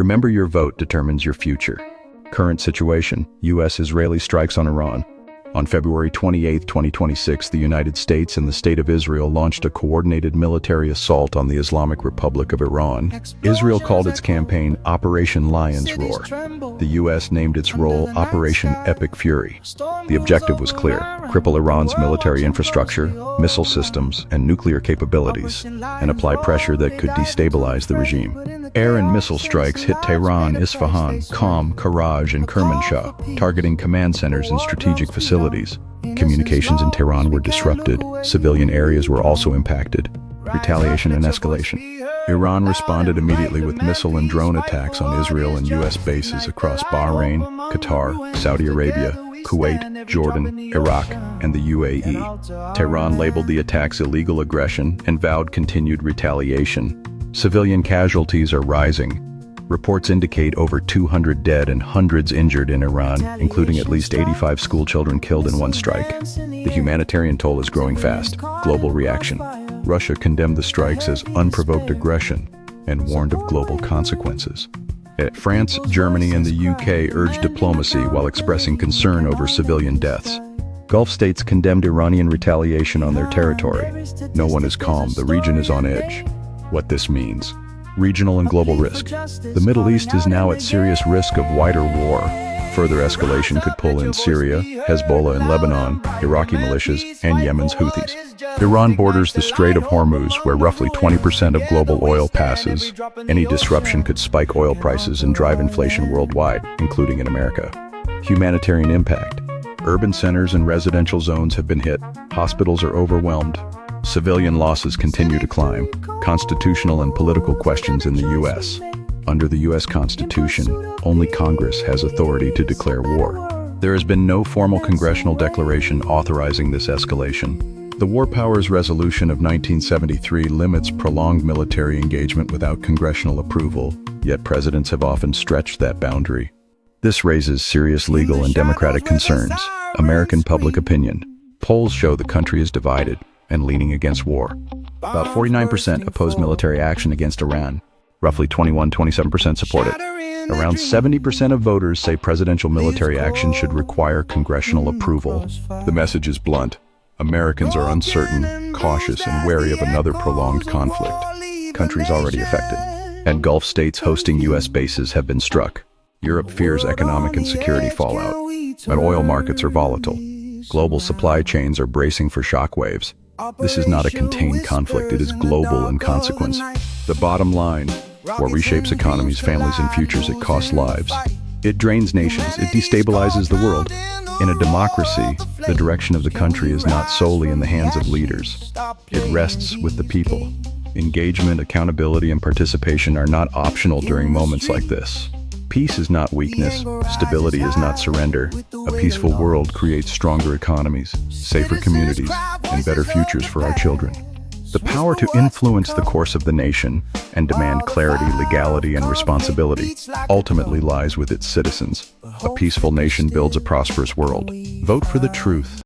Remember, your vote determines your future. Current situation: U.S.-Israeli strikes on Iran. On February 28, 2026, the United States and the State of Israel launched a coordinated military assault on the Islamic Republic of Iran. Israel called its campaign Operation Lion's Roar. The U.S. named its role Operation Epic Fury. The objective was clear: cripple Iran's military infrastructure, missile systems, and nuclear capabilities, and apply pressure that could destabilize the regime. Air and missile strikes hit Tehran, Isfahan, Qom, Karaj, and Kermanshah, targeting command centers and strategic facilities. Communications in Tehran were disrupted. Civilian areas were also impacted. Retaliation and escalation. Iran responded immediately with missile and drone attacks on Israel and U.S. bases across Bahrain, Qatar, Saudi Arabia, Kuwait, Jordan, Iraq, and the UAE. Tehran labeled the attacks illegal aggression and vowed continued retaliation. Civilian casualties are rising. Reports indicate over 200 dead and hundreds injured in Iran, including at least 85 school children killed in one strike. The humanitarian toll is growing fast. Global reaction. Russia condemned the strikes as unprovoked aggression and warned of global consequences. France, Germany, and the UK urged diplomacy while expressing concern over civilian deaths. Gulf states condemned Iranian retaliation on their territory. No one is calm. The region is on edge. What this means: regional and global risk. The Middle East is now at serious risk of wider war. Further escalation could pull in Syria, Hezbollah in Lebanon, Iraqi militias, and Yemen's Houthis. Iran borders the Strait of Hormuz, where roughly 20% of global oil passes. Any disruption could spike oil prices and drive inflation worldwide, including in America. Humanitarian impact. Urban centers and residential zones have been hit. Hospitals are overwhelmed. Civilian losses continue to climb. Constitutional and political questions in the U.S. Under the U.S. Constitution, only Congress has authority to declare war. There has been no formal congressional declaration authorizing this escalation. The War Powers Resolution of 1973 limits prolonged military engagement without congressional approval, yet presidents have often stretched that boundary. This raises serious legal and democratic concerns. American public opinion. Polls show the country is divided and leaning against war. About 49% oppose military action against Iran. Roughly 27% support it. Around 70% of voters say presidential military action should require congressional approval. The message is blunt. Americans are uncertain, cautious, and wary of another prolonged conflict. Countries already affected. And Gulf states hosting U.S. bases have been struck. Europe fears economic and security fallout. But oil markets are volatile. Global supply chains are bracing for shockwaves. This is not a contained conflict, it is global in consequence. The bottom line: war reshapes economies, families, and futures. It costs lives. It drains nations. It destabilizes the world. In a democracy, the direction of the country is not solely in the hands of leaders. It rests with the people. Engagement, accountability, and participation are not optional during moments like this. Peace is not weakness. Stability is not surrender. A peaceful world creates stronger economies, safer communities, and better futures for our children. The power to influence the course of the nation and demand clarity, legality, and responsibility ultimately lies with its citizens. A peaceful nation builds a prosperous world. Vote for the truth.